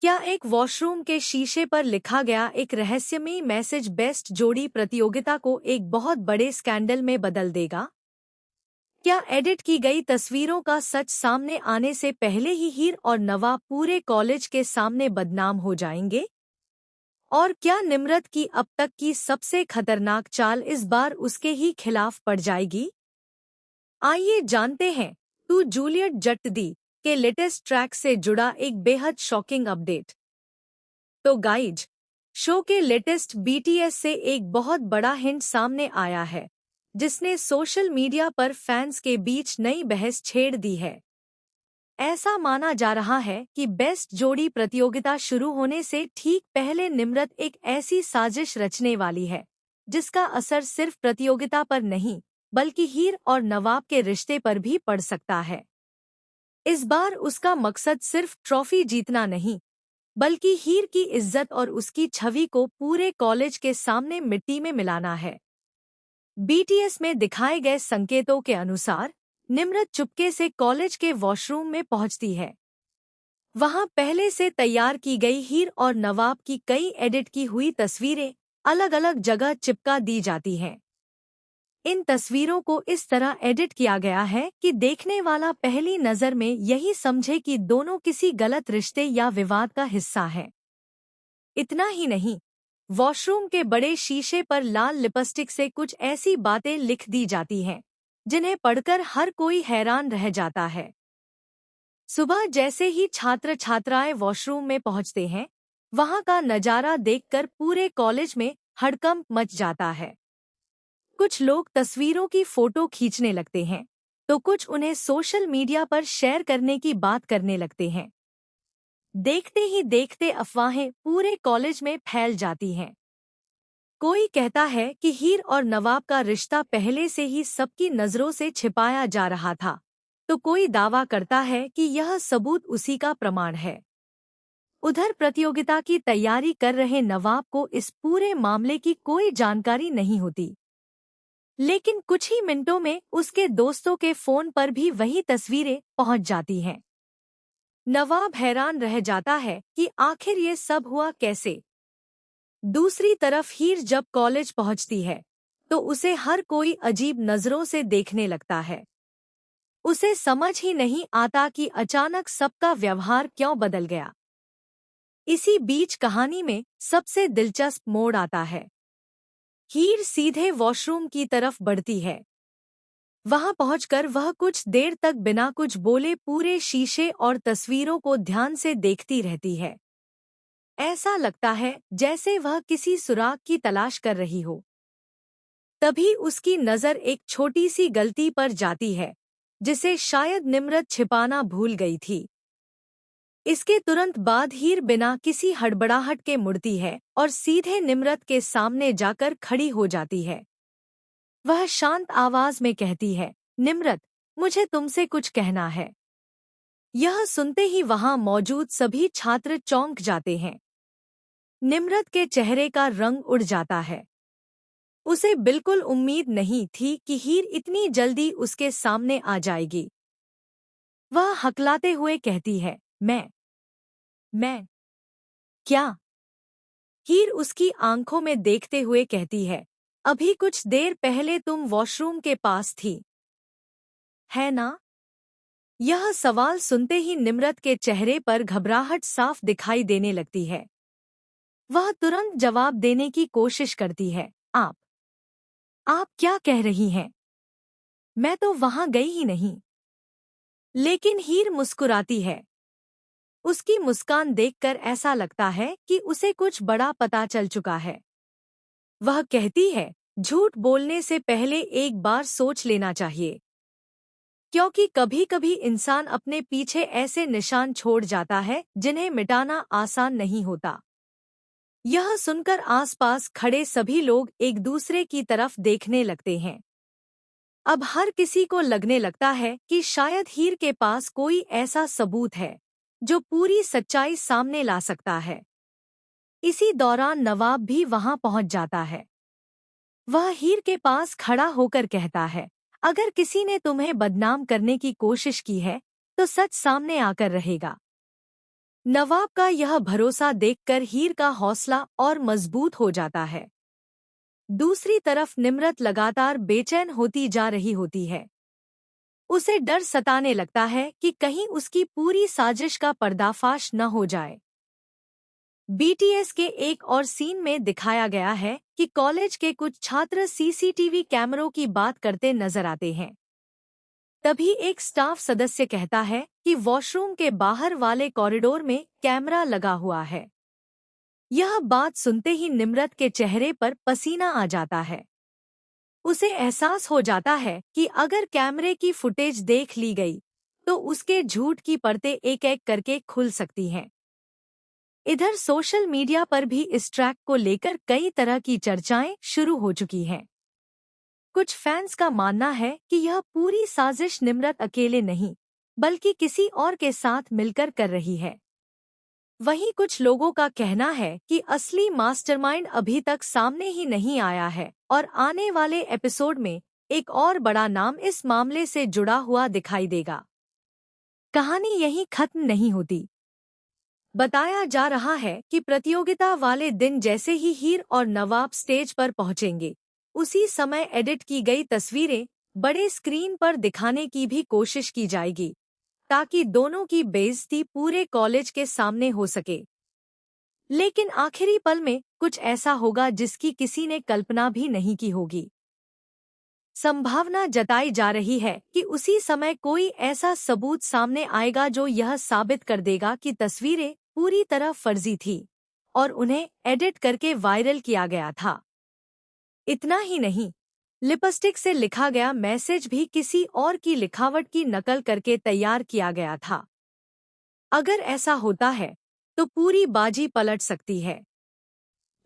क्या एक वॉशरूम के शीशे पर लिखा गया एक रहस्यमयी मैसेज बेस्ट जोड़ी प्रतियोगिता को एक बहुत बड़े स्कैंडल में बदल देगा? क्या एडिट की गई तस्वीरों का सच सामने आने से पहले ही हीर और नवा पूरे कॉलेज के सामने बदनाम हो जाएंगे? और क्या निम्रत की अब तक की सबसे खतरनाक चाल इस बार उसके ही खिलाफ पड़ जाएगी? आइए जानते हैं टू जूलियट जट दी के लेटेस्ट ट्रैक से जुड़ा एक बेहद शॉकिंग अपडेट। तो गाइज, शो के लेटेस्ट बीटीएस से एक बहुत बड़ा हिंट सामने आया है, जिसने सोशल मीडिया पर फैंस के बीच नई बहस छेड़ दी है। ऐसा माना जा रहा है कि बेस्ट जोड़ी प्रतियोगिता शुरू होने से ठीक पहले निम्रत एक ऐसी साजिश रचने वाली है, जिसका असर सिर्फ प्रतियोगिता पर नहीं, बल्कि हीर और नवाब के रिश्ते पर भी पड़ सकता है। इस बार उसका मकसद सिर्फ ट्रॉफी जीतना नहीं, बल्कि हीर की इज्जत और उसकी छवि को पूरे कॉलेज के सामने मिट्टी में मिलाना है। बीटीएस में दिखाए गए संकेतों के अनुसार निम्रत चुपके से कॉलेज के वॉशरूम में पहुंचती है। वहां पहले से तैयार की गई हीर और नवाब की कई एडिट की हुई तस्वीरें अलग अलग जगह चिपका दी जाती हैं। इन तस्वीरों को इस तरह एडिट किया गया है कि देखने वाला पहली नज़र में यही समझे कि दोनों किसी गलत रिश्ते या विवाद का हिस्सा हैं। इतना ही नहीं, वॉशरूम के बड़े शीशे पर लाल लिपस्टिक से कुछ ऐसी बातें लिख दी जाती हैं, जिन्हें पढ़कर हर कोई हैरान रह जाता है। सुबह जैसे ही छात्र छात्राएं वॉशरूम में पहुंचते हैं, वहां का नजारा देखकर पूरे कॉलेज में हड़कंप मच जाता है। कुछ लोग तस्वीरों की फोटो खींचने लगते हैं, तो कुछ उन्हें सोशल मीडिया पर शेयर करने की बात करने लगते हैं। देखते ही देखते अफवाहें पूरे कॉलेज में फैल जाती हैं। कोई कहता है कि हीर और नवाब का रिश्ता पहले से ही सबकी नज़रों से छिपाया जा रहा था, तो कोई दावा करता है कि यह सबूत उसी का प्रमाण है। उधर प्रतियोगिता की तैयारी कर रहे नवाब को इस पूरे मामले की कोई जानकारी नहीं होती, लेकिन कुछ ही मिनटों में उसके दोस्तों के फोन पर भी वही तस्वीरें पहुंच जाती हैं। नवाब हैरान रह जाता है कि आखिर ये सब हुआ कैसे। दूसरी तरफ हीर जब कॉलेज पहुंचती है, तो उसे हर कोई अजीब नजरों से देखने लगता है। उसे समझ ही नहीं आता कि अचानक सबका व्यवहार क्यों बदल गया। इसी बीच कहानी में सबसे दिलचस्प मोड़ आता है। हीर सीधे वॉशरूम की तरफ बढ़ती है। वहां पहुंचकर वह कुछ देर तक बिना कुछ बोले पूरे शीशे और तस्वीरों को ध्यान से देखती रहती है। ऐसा लगता है जैसे वह किसी सुराग की तलाश कर रही हो। तभी उसकी नज़र एक छोटी सी गलती पर जाती है, जिसे शायद निम्रत छिपाना भूल गई थी। इसके तुरंत बाद हीर बिना किसी हड़बड़ाहट के मुड़ती है और सीधे निम्रत के सामने जाकर खड़ी हो जाती है। वह शांत आवाज में कहती है, निम्रत, मुझे तुमसे कुछ कहना है। यह सुनते ही वहां मौजूद सभी छात्र चौंक जाते हैं। निम्रत के चेहरे का रंग उड़ जाता है। उसे बिल्कुल उम्मीद नहीं थी कि हीर इतनी जल्दी उसके सामने आ जाएगी। वह हकलाते हुए कहती है, मैं क्या? हीर उसकी आंखों में देखते हुए कहती है, अभी कुछ देर पहले तुम वॉशरूम के पास थी, है ना? यह सवाल सुनते ही निम्रत के चेहरे पर घबराहट साफ दिखाई देने लगती है। वह तुरंत जवाब देने की कोशिश करती है, आप क्या कह रही हैं? मैं तो वहां गई ही नहीं। लेकिन हीर मुस्कुराती है। उसकी मुस्कान देखकर ऐसा लगता है कि उसे कुछ बड़ा पता चल चुका है। वह कहती है, झूठ बोलने से पहले एक बार सोच लेना चाहिए, क्योंकि कभी-कभी इंसान अपने पीछे ऐसे निशान छोड़ जाता है जिन्हें मिटाना आसान नहीं होता। यह सुनकर आसपास खड़े सभी लोग एक दूसरे की तरफ देखने लगते हैं। अब हर किसी को लगने लगता है कि शायद हीर के पास कोई ऐसा सबूत है जो पूरी सच्चाई सामने ला सकता है। इसी दौरान नवाब भी वहां पहुंच जाता है। वह हीर के पास खड़ा होकर कहता है, अगर किसी ने तुम्हें बदनाम करने की कोशिश की है, तो सच सामने आकर रहेगा। नवाब का यह भरोसा देखकर हीर का हौसला और मजबूत हो जाता है। दूसरी तरफ निम्रत लगातार बेचैन होती जा रही होती है। उसे डर सताने लगता है कि कहीं उसकी पूरी साजिश का पर्दाफाश न हो जाए। बीटीएस के एक और सीन में दिखाया गया है कि कॉलेज के कुछ छात्र सीसीटीवी कैमरों की बात करते नजर आते हैं। तभी एक स्टाफ सदस्य कहता है कि वॉशरूम के बाहर वाले कॉरिडोर में कैमरा लगा हुआ है। यह बात सुनते ही निम्रत के चेहरे पर पसीना आ जाता है। उसे एहसास हो जाता है कि अगर कैमरे की फुटेज देख ली गई तो उसके झूठ की परतें एक-एक करके खुल सकती हैं। इधर सोशल मीडिया पर भी इस ट्रैक को लेकर कई तरह की चर्चाएं शुरू हो चुकी हैं। कुछ फैंस का मानना है कि यह पूरी साजिश निम्रत अकेले नहीं बल्कि किसी और के साथ मिलकर कर रही है। वहीं कुछ लोगों का कहना है कि असली मास्टरमाइंड अभी तक सामने ही नहीं आया है और आने वाले एपिसोड में एक और बड़ा नाम इस मामले से जुड़ा हुआ दिखाई देगा। कहानी यहीं खत्म नहीं होती। बताया जा रहा है कि प्रतियोगिता वाले दिन जैसे ही हीर और नवाब स्टेज पर पहुंचेंगे, उसी समय एडिट की गई तस्वीरें बड़े स्क्रीन पर दिखाने की भी कोशिश की जाएगी, ताकि दोनों की बेइज्जती पूरे कॉलेज के सामने हो सके। लेकिन आखिरी पल में कुछ ऐसा होगा जिसकी किसी ने कल्पना भी नहीं की होगी। संभावना जताई जा रही है कि उसी समय कोई ऐसा सबूत सामने आएगा जो यह साबित कर देगा कि तस्वीरें पूरी तरह फर्जी थी और उन्हें एडिट करके वायरल किया गया था। इतना ही नहीं, लिपस्टिक से लिखा गया मैसेज भी किसी और की लिखावट की नकल करके तैयार किया गया था। अगर ऐसा होता है तो पूरी बाजी पलट सकती है।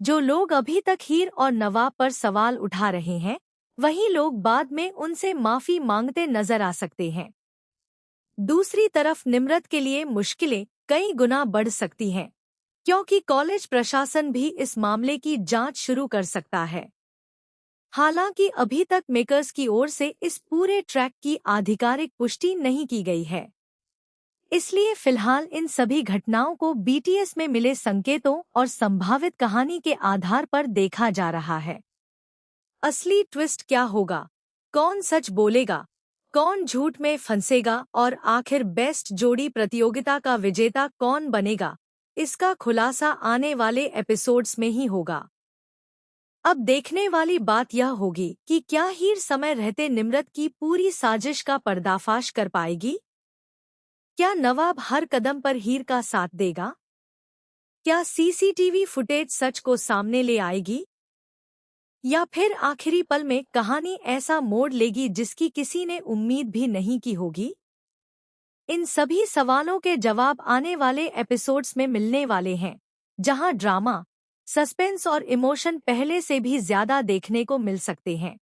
जो लोग अभी तक हीर और नवाब पर सवाल उठा रहे हैं, वही लोग बाद में उनसे माफी मांगते नजर आ सकते हैं। दूसरी तरफ निम्रत के लिए मुश्किलें कई गुना बढ़ सकती हैं, क्योंकि कॉलेज प्रशासन भी इस मामले की जांच शुरू कर सकता है। हालांकि अभी तक मेकर्स की ओर से इस पूरे ट्रैक की आधिकारिक पुष्टि नहीं की गई है। इसलिए फिलहाल इन सभी घटनाओं को बीटीएस में मिले संकेतों और संभावित कहानी के आधार पर देखा जा रहा है। असली ट्विस्ट क्या होगा? कौन सच बोलेगा? कौन झूठ में फंसेगा? और आखिर बेस्ट जोड़ी प्रतियोगिता का विजेता कौन बनेगा? इसका खुलासा आने वाले एपिसोड्स में ही होगा। अब देखने वाली बात यह होगी कि क्या हीर समय रहते निम्रत की पूरी साजिश का पर्दाफाश कर पाएगी? क्या नवाब हर कदम पर हीर का साथ देगा? क्या सीसीटीवी फुटेज सच को सामने ले आएगी? या फिर आखिरी पल में कहानी ऐसा मोड़ लेगी जिसकी किसी ने उम्मीद भी नहीं की होगी? इन सभी सवालों के जवाब आने वाले एपिसोड्स में मिलने वाले हैं, जहां ड्रामा, सस्पेंस और इमोशन पहले से भी ज्यादा देखने को मिल सकते हैं।